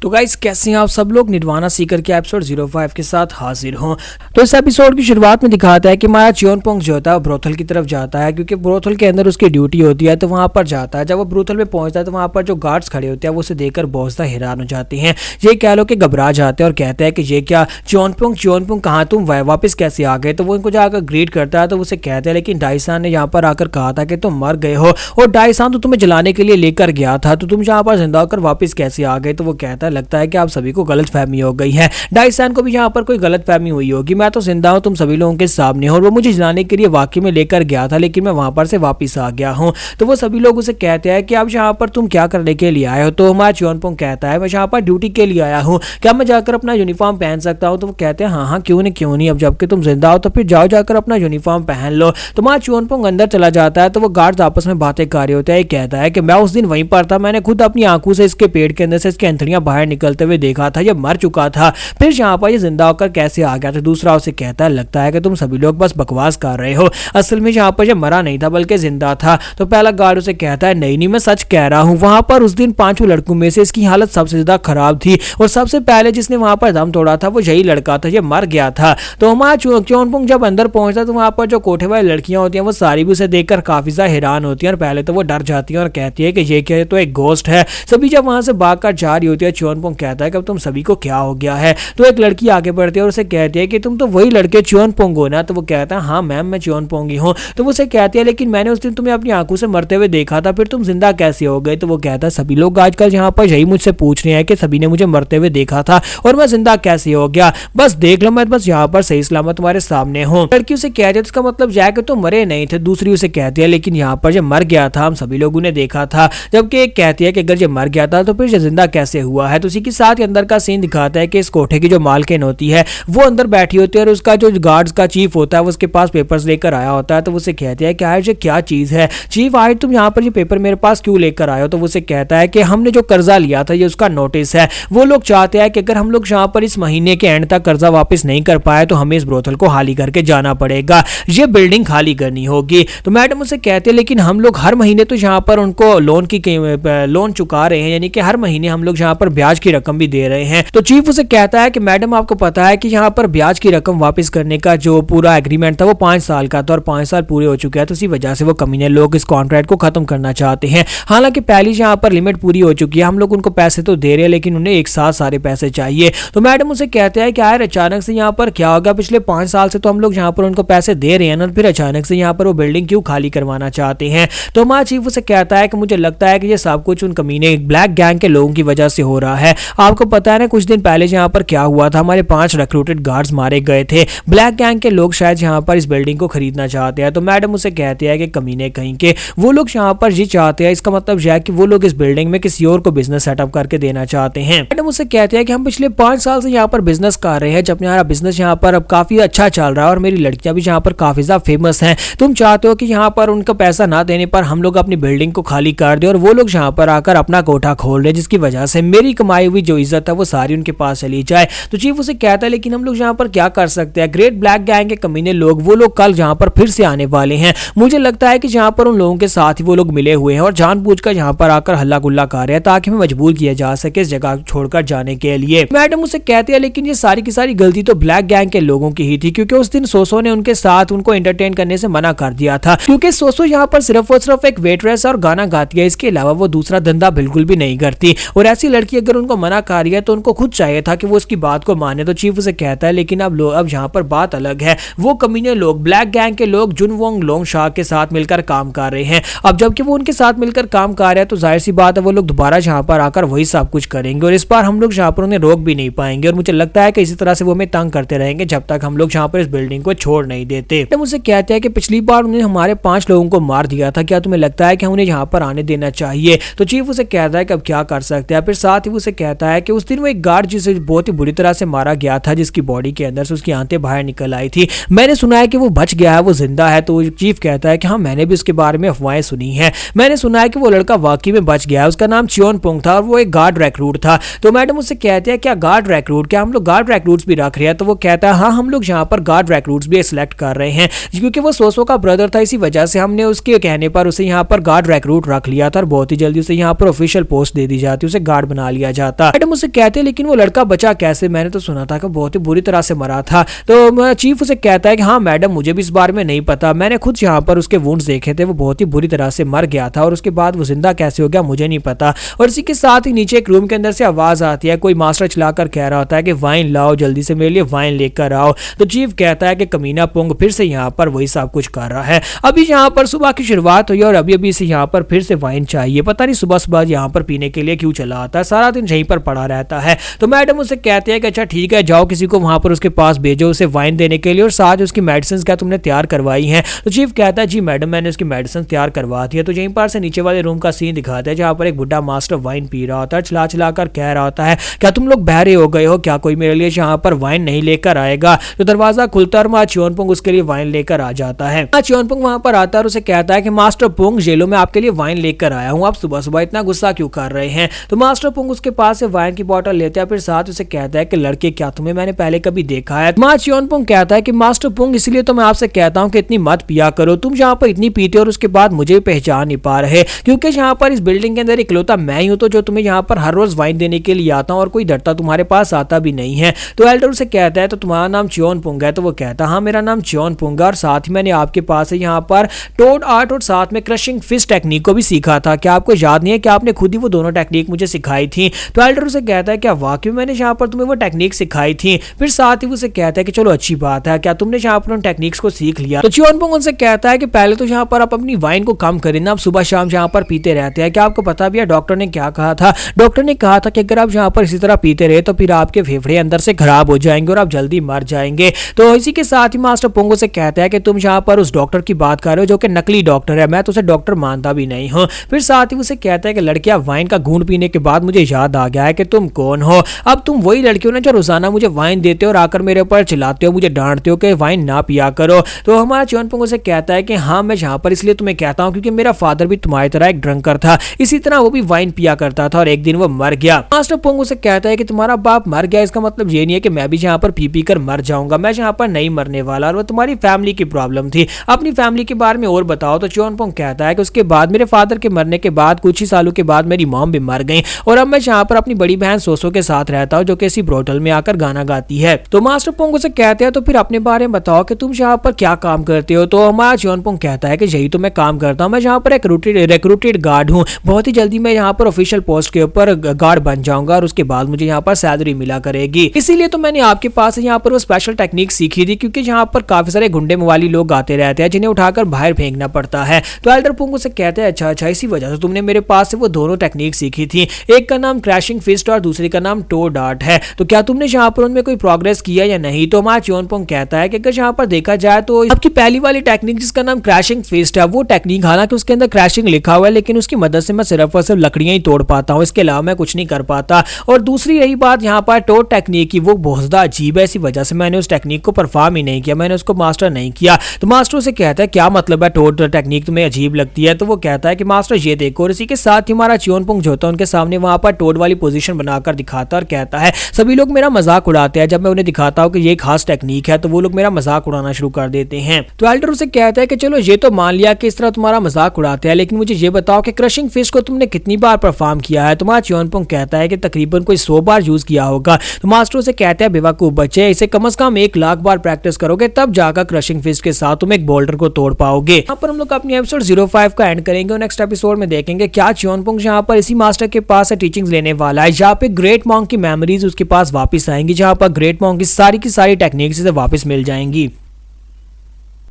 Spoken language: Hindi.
तो गाइस कैसे हैं आप सब लोग। निर्वाणा सीकर के एपिसोड 05 के साथ हाजिर हूं। तो इस एपिसोड की शुरुआत में दिखाता है कि हमारा च्योनपोंग जो होता है ब्रोथल की तरफ जाता है, क्योंकि ब्रोथल के अंदर उसकी ड्यूटी होती है, तो वहां पर जाता है। जब वो ब्रोथल में पहुंचता है तो वहां पर जो गार्ड्स खड़े होते हैं वो उसे देखकर बहुत ज़्यादा हैरान हो जाते हैं। ये कह लो कि घबरा जाते हैं और कहते हैं कि ये क्या च्योनपोंग कहाँ तुम वापस कैसे आ गए। तो वो इनको जाकर ग्रीट करता है, तो उसे कहते हैं लेकिन डाइसान ने यहाँ पर आकर कहा था कि तुम मर गए हो और डाइसान तो तुम्हें जलाने के लिए लेकर गया था, तो तुम यहाँ पर जिंदा होकर वापस कैसे आ गए। तो वो कहता है लगता है कि आप सभी को गलतफहमी हो गई है, डाइसान को भी यहाँ पर कोई गलतफहमी हुई होगी, मैं तो जिंदा हूँ तुम सभी लोगों के सामने हो और वो मुझे जलाने के लिए वाकई में लेकर गया था, लेकिन मैं वहां पर से वापस आ गया हूँ। तो वो सभी लोग उसे कहते हैं कि अब यहाँ पर तुम क्या करने के लिए आए हो। तो हमारा च्योनपोंग कहता है मैं यहाँ पर ड्यूटी के लिए आया हूँ, क्या मैं जाकर अपना यूनिफॉर्म पहन सकता हूँ। तो वो कहते हैं हाँ क्यों नहीं, अब जबकि तुम जिंदा हो तो फिर जाओ जाकर अपना यूनिफॉर्म पहन लो। तो हमारा च्योनपोंग अंदर चला जाता है, तो वो गार्ड्स आपस में बातें कर रहे होते हैं। कहता है कि मैं उस दिन वहीं पर था, मैंने खुद अपनी आंखों से इसके पेट के अंदर से इसकी अंतड़ियां बाहर निकलते हुए देखा था, ये मर चुका था, फिर यहाँ पर ये जिंदा होकर कैसे आ गया। तो दूसरा उसे कहता है लगता है कि तुम सभी लोग बस बकवास कर रहे हो, असल में यहाँ पर ये मरा नहीं था बल्कि जिंदा था। तो पहला गार्ड उसे कहता है नहीं मैं सच कह रहा हूँ, वहां पर उस दिन 5 लड़कों में से इसकी हालत सबसे ज्यादा खराब थी और सबसे पहले जिसने वहां पर दम तोड़ा था वो यही लड़का था, ये मर गया था। तो हमारा च्योनपोंग जब अंदर पहुंचता तो वहां पर जो कोठे वाली लड़कियां होती हैं वो सारी भी उसे देखकर काफी ज्यादा हैरान होती हैं और पहले तो वो डर जाती हैं और कहती है कि ये क्या है, तो एक घोस्ट है। सभी जब वहां से भागकर जा रही होती है, च्योनपोंग कहता है कि अब तुम सभी को क्या हो गया है। तो एक लड़की आगे बढ़ती है और उसे कहती है कि तुम तो वही लड़के च्योनपोंग हो ना। तो वो कहता है हाँ मैम मैं च्योनपोंग ही हूँ। तो वो उसे कहती है लेकिन मैंने उस दिन तुम्हें अपनी आंखों से मरते हुए देखा था, फिर तुम जिंदा कैसे हो गए। तो वो कहता है सभी लोग आजकल यहाँ पर यही मुझसे पूछ रहे हैं कि सभी ने मुझे मरते हुए देखा था और मैं जिंदा कैसे हो गया, बस देख लो मैं बस यहाँ पर सही सलामत तुम्हारे सामने हूँ। लड़की उसे कहती है इसका मतलब यह है कि तुम मरे नहीं थे। दूसरी उसे कहती है लेकिन यहाँ पर जब मर गया था हम सभी लोगों ने देखा था। जबकि एक कहती है कि अगर ये मर गया था तो फिर ये जिंदा कैसे हुआ है। तो उसी के साथ ही अंदर का सीन दिखाता है कि इस कोठे की जो मालकिन होती है वो अंदर बैठी होती है और उसका जो गार्ड्स का चीफ होता है वो उसके पास पेपर्स लेकर आया होता है। तो उसे कहती है कि आयत ये क्या चीज है चीफ, आयत तुम यहाँ पर ये पेपर मेरे पास क्यों लेकर आए हो। तो वो उसे कहता है कि हमने जो कर्जा लिया था ये उसका नोटिस है, वो लोग चाहते हैं कि अगर हम लोग यहाँ पर इस महीने के एंड तक कर्जा वापस नहीं कर पाए तो हमें इस ब्रोथल को खाली करके जाना पड़ेगा, ये बिल्डिंग खाली करनी होगी। तो मैडम उसे कहते हैं लेकिन हम लोग हर महीने तो यहाँ पर उनको लोन चुका रहे हैं, यानी कि हर महीने हम लोग यहाँ पर ब्याज की रकम भी दे रहे हैं। तो चीफ उसे कहता है कि मैडम आपको पता है कि यहाँ पर ब्याज की रकम वापस करने का जो पूरा एग्रीमेंट था वो 5 साल का था और 5 साल पूरे हो चुके हैं, तो इसी वजह से वो कमीने लोग इस कॉन्ट्रैक्ट को खत्म करना चाहते हैं। हालांकि पहली यहाँ पर लिमिट पूरी हो चुकी है, हम लोग उनको पैसे तो दे रहे हैं लेकिन उन्हें एक साथ सारे पैसे चाहिए। तो मैडम उसे कहते हैं कि यार अचानक से यहाँ पर क्या होगा, पिछले 5 साल से तो हम लोग यहाँ पर उनको पैसे दे रहे हैं ना, फिर अचानक से यहाँ पर वो बिल्डिंग क्यों खाली करवाना चाहते हैं। तो हमारा चीफ उसे कहता है कि मुझे लगता है कि ये सब कुछ उन कमीने ब्लैक गैंग के लोगों की वजह से हो रहा है। आपको पता है ना कुछ दिन पहले यहाँ पर क्या हुआ था, हमारे 5 रिक्रूटेड गार्ड्स मारे गए थे। ब्लैक गैंग के लोग शायद यहाँ पर इस बिल्डिंग को खरीदना चाहते हैं। तो मैडम उसे कहते हैं कि कमीने कहीं के वो लोग यहाँ पर ये चाहते हैं, इसका मतलब यह है कि वो लोग इस बिल्डिंग में किसी और को बिजनेस सेटअप करके देना चाहते हैं। मैडम उसे कहते हैं कि हम पिछले 5 साल से यहाँ पर बिजनेस कर रहे हैं, जब हमारा बिजनेस यहाँ पर अब काफी अच्छा चल रहा है और मेरी लड़कियां भी यहाँ पर काफी ज्यादा फेमस हैं, तुम चाहते हो कि यहाँ पर उनका पैसा ना देने पर हम लोग अपनी बिल्डिंग को खाली कर दे और वो लोग यहाँ पर आकर अपना कोठा खोल रहे, जिसकी वजह से मेरी कमाई हुई जो इज्जत है वो सारी उनके पास चली जाए। तो चीफ उसे कहता है लेकिन हम लोग यहाँ पर क्या कर सकते हैं, ग्रेट ब्लैक गैंग के कमीने लोग वो लोग कल यहाँ पर फिर से आने वाले हैं, मुझे लगता है कि यहाँ पर उन लोगों के साथ ही वो लोग मिले हुए हैं और जानबूझकर यहाँ पर आकर हल्ला गुल्ला कर रहे हैं ताकि हमें मजबूर किया जा सके इस जगह छोड़कर जाने के लिए। मैडम उसे कहते हैं लेकिन ये सारी की सारी गलती तो ब्लैक गैंग के लोगों की ही थी, क्योंकि उस दिन सोसो ने उनके साथ उनको एंटरटेन करने से मना कर दिया था, क्योंकि सोसो यहाँ पर सिर्फ और सिर्फ एक वेट्रेस और गाना गाती है, इसके अलावा वो दूसरा धंधा बिल्कुल भी नहीं करती और ऐसी लड़की अगर उनको मना कर रही है तो उनको खुद चाहिए था कि वो उसकी बात को माने। तो चीफ उसे कहता है लेकिन अब यहाँ पर बात अलग है, वो कमीने लोग ब्लैक गैंग के लोग जुनवोंग लोंगशा के साथ मिलकर काम कर रहे हैं। अब जबकि वो उनके साथ मिलकर काम कर रहे हैं तो जाहिर सी बात है वो लोग दोबारा यहाँ पर आकर वही सब कुछ करेंगे और इस बार हम लोग यहाँ पर उन्हें रोक भी नहीं पाएंगे और मुझे लगता है कि इसी तरह से वो हमें तंग करते रहेंगे जब तक हम लोग यहाँ पर इस बिल्डिंग को छोड़ नहीं देते। तो मुझसे कहते हैं कि पिछली बार उन्हें हमारे 5 लोगों को मार दिया था, क्या तुम्हें लगता है कि उन्हें यहाँ पर आने देना चाहिए। तो चीफ उसे कहता है कि अब क्या कर सकते हैं। फिर साथ ही उसे कहता है कि उस दिन वो एक गार्ड जिसे बहुत ही बुरी तरह से मारा गया था, जिसकी बॉडी के अंदर से उसकी आंतें बाहर निकल आई थी, मैंने सुना है कि वो बच गया है, वो जिंदा है। तो चीफ कहता है कि हाँ मैंने भी उसके बारे में अफवाहें सुनी है, मैंने सुना है कि वो लड़का वाकई में बच गया है, उसका नाम च्योनपोंग था और वो एक गार्ड रिक्रूट था। तो मैडम उससे कहते हैं क्या गार्ड रिक्रूट, क्या हम लोग गार्ड रिक्रूट्स भी रख रहे हैं। तो वो कहता है हाँ हम लोग यहाँ पर गार्ड रिक्रूट्स भी सिलेक्ट कर रहे हैं, क्योंकि वो सोसो का ब्रदर था, इसी वजह से हमने उसके कहने पर उसे यहाँ पर गार्ड रिक्रूट रख लिया था और बहुत ही जल्दी उसे यहाँ पर ऑफिशियल पोस्ट दे दी जाती है, उसे गार्ड बना लिया जाता। मैडम उससे कहते हैं लेकिन वो लड़का बचा कैसे, मैंने तो सुना था कि बहुत ही बुरी तरह से मरा था। तो चीफ उसे कहता है कि हाँ मैडम मुझे भी इस बारे में नहीं पता, मैंने खुद यहाँ पर उसके वुंड्स देखे थे, वो बहुत ही बुरी तरह से मर गया था और उसके बाद वो जिंदा कैसे हो गया मुझे नहीं पता। और इसी के साथ ही नीचे एक रूम के अंदर से आवाज आती है, कोई मास्टर चलाकर कह रहा होता है कि वाइन लाओ, जल्दी से मेरे लिए वाइन लेकर आओ। तो चीफ कहता है कि कमीना पुंग फिर से यहाँ पर वही सब कुछ कर रहा है। अभी यहाँ पर सुबह की शुरुआत हुई और अभी अभी से यहाँ पर फिर से वाइन चाहिए, पता नहीं सुबह सुबह यहाँ पर पीने के लिए क्यों चला आता है, सारा दिन यहीं पर पड़ा रहता है। तो मैडम उसे कहते हैं कि अच्छा ठीक है जाओ किसी को वहां पर उसके पास भेजो उसे वाइन देने के लिए और साथ उसकी मेडिसिन क्या तुमने तैयार करवाई हैं। तो चीफ कहता है जी मैडम मैंने उसकी मेडिसिन तैयार करवा दी है। तो यहीं पर से नीचे वाले रूम का सीन दिखाता है जहां पर एक बुढ़ा मास्टर वाइन पी रहा होता है, चला चला कर कह रहा होता है क्या तुम लोग बहरे हो गए हो, क्या कोई मेरे लिए यहाँ पर वाइन नहीं लेकर आएगा। तो दरवाजा खुलता है और माँ च्योनपुंग उसके लिए वाइन लेकर आ जाता है। च्योनपुंग वहां पर आता है और उसे कहता है कि मास्टर पुंग जेलों में आपके लिए वाइन लेकर आया हूँ, आप सुबह सुबह इतना गुस्सा क्यों कर रहे हैं। तो मास्टर पुंग उसके पास से वाइन की बोतल लेता है, फिर साथ उसे कहता है कि लड़के क्या तुम्हें मैंने पहले कभी देखा है। माँ च्योनपुंग कहता है कि मास्टर पुंग इसलिए तो मैं आपसे कहता हूँ कि इतनी मत पिया करो, तुम यहाँ पर इतनी पीते और उसके बाद मुझे पहचान नहीं पा रहे, क्योंकि यहाँ पर इस बिल्डिंग के अंदर इकलौता मैं ही हूँ तो जो तुम्हें यहाँ पर हर रोज वाइन देने के लिए आता हूँ और कोई डरता तुम्हारे पास आता भी नहीं है। तो एल्डर उसे कहता है तो तुम्हारा नाम च्योनपुंग है। तो वो कहता है हाँ मेरा नाम च्योनपुंग है और साथ ही मैंने आपके पास से यहाँ पर टोड आर्ट और साथ में क्रशिंग फिस्ट टेक्निक को भी सीखा था, क्या आपको याद नहीं है कि आपने खुद ही वो दोनों टेक्निक मुझे सिखाई थी। तो एल्डर उसे कहता है क्या वाकई मैंने यहाँ पर तुम्हें वो टेक्निक सिखाई थी। फिर साथ ही उसे कहता है कि चलो अच्छी बात है, क्या तुमने यहाँ पर उन टेक्निक्स को सीख लिया। तो च्योनपुंग उनसे कहता है कि पहले तो यहाँ पर आप अपनी वाइन को कम करें ना, आप सुबह शाम यहाँ पर पीते रहते हैं, क्या आपको पता भी है डॉक्टर ने क्या कहा था। डॉक्टर ने कहा था कि अगर आप यहाँ पर इसी तरह पीते रहे तो फिर आपके फेफड़े अंदर से खराब हो जाएंगे और आप जल्दी मर जाएंगे। तो इसी के साथ ही मास्टर पुंग से कहता है कि तुम यहाँ पर उस डॉक्टर की बात कर रहे हो जो कि नकली डॉक्टर है, मैं तो उसे डॉक्टर मानता भी नहीं हूँ। फिर साथ ही उसे कहता है कि लड़कियां वाइन का घूंट पीने के बाद मुझे याद आ गया है कि तुम कौन हो, अब तुम वही लड़की हो ना जो रोजाना मुझे वाइन देते हो और आकर मेरे ऊपर चिल्लाते हो, मुझे डांटते हो कि वाइन ना पिया करो। तो हमारा च्योनपुंग उसे कहता है कि हाँ मैं यहाँ पर इसलिए तुम्हें कहता हूँ क्योंकि मेरा फादर भी तुम्हारी तरह एक ड्रंकर था, इसी तरह वो भी वाइन पिया करता था और एक दिन वो मर गया। मास्टर पुंग उसे कहता है कि तुम्हारा बाप मर गया इसका मतलब ये नहीं है कि मैं भी यहाँ पर पी पी कर मर जाऊंगा, मैं यहाँ पर नहीं मरने वाला और वो तुम्हारी फैमिली की प्रॉब्लम थी, अपनी फैमिली के बारे में और बताओ। तो च्योनपुंग कहता है कि उसके बाद मेरे फादर के मरने के बाद कुछ ही सालों के बाद मेरी मॉम भी मर गई और अब मैं यहाँ पर अपनी बड़ी बहन सोसो के साथ रहता हूँ जो कि इसी ब्रोटल में आकर गाना गाती है। तो मास्टर पुंग उसे कहते हैं तो फिर अपने बारे में बताओ कि तुम यहाँ पर क्या काम करते हो। तो हमारा च्योनपुंग कहता है कि यही तो मैं काम करता हूँ, मैं यहाँ पर एक रिक्रूटेड गार्ड हूँ, बहुत ही जल्दी मैं यहाँ पर ऑफिशियल पोस्ट के ऊपर गार्ड बन जाऊंगा और उसके बाद मुझे यहाँ पर सैलरी मिला करेगी, इसीलिए तो मैंने आपके पास यहाँ पर वो स्पेशल टेक्निक सीखी थी क्योंकि यहाँ पर काफी सारे गुंडे मवाली लोग आते रहते हैं जिन्हें उठाकर बाहर फेंकना पड़ता है। तो एल्डर पुंग उसे कहते हैं अच्छा अच्छा इसी वजह से तुमने मेरे पास से वो दोनों टेक्निक सीखी थी, एक का नाम क्रैशिंग फिस्ट और दूसरे का नाम टोड आर्ट है, तो क्या तुमने यहाँ पर उनमें कोई प्रोग्रेस किया या नहीं। तो हमारा च्योनपुंग कहता है कि अगर यहाँ पर देखा जाए तो आपकी पहली वाली टेक्निक जिसका नाम क्रैशिंग फिस्ट है वो टेक्निक हालांकि उसके अंदर क्रैशिंग लिखा हुआ है लेकिन उसकी मदद से मैं सिर्फ और सिर्फ लकड़ियां ही तोड़ पाता हूँ, इसके अलावा मैं कुछ नहीं कर पाता। और दूसरी रही बात यहाँ पर टोड टेक्निक की, वो बहुत ज्यादा अजीब है, इसी वजह से मैंने उस टेक्निक को परफॉर्म ही नहीं किया, मैंने उसको मास्टर नहीं किया। तो मास्टर से कहता है क्या मतलब है टोड टेक्निक तुम्हें अजीब लगती है। तो वो कहता है कि मास्टर ये देखो, और इसी के साथ ही हमारा च्योनपुंग जो होता है उनके सामने वहां पर टोड वाली पोजीशन बनाकर दिखाता और कहता है सभी लोग मेरा मजाक उड़ाते हैं, जब मैं उन्हें दिखाता हूँ कि ये खास टेक्निक है तो वो लोग मेरा मजाक उड़ाना शुरू कर देते हैं। तो एल्डर उसे कहता है कि चलो ये तो मान लिया कि इस तरह तुम्हारा मजाक उड़ाते हैं, लेकिन मुझे ये बताओ कि क्रशिंग फिस्ट को तुमने कितनी बार परफॉर्म किया है। तुम्हारा च्योनपुंग कहता है कि तकरीबन कोई 100 बार यूज किया होगा। तो मास्टर उसे कहते हैं बेवकूफ बच्चे, इसे कम से कम 1 लाख बार प्रैक्टिस करोगे तब जाकर क्रशिंग फिस्ट के साथ तुम एक बोल्डर को तोड़ पाओगे। यहाँ पर हम लोग अपनी एपिसोड 05 का एंड करेंगे और नेक्स्ट एपिसोड में देखेंगे क्या च्योनपुंग यहाँ पर इसी मास्टर के पास से टीचिंग्स लेने वाला है, जहाँ पे ग्रेट मॉन्क की मेमोरीज उसके पास वापस आएंगी, जहाँ पर ग्रेट मॉन्क की सारी टेक्निक्स से वापस मिल जाएंगी।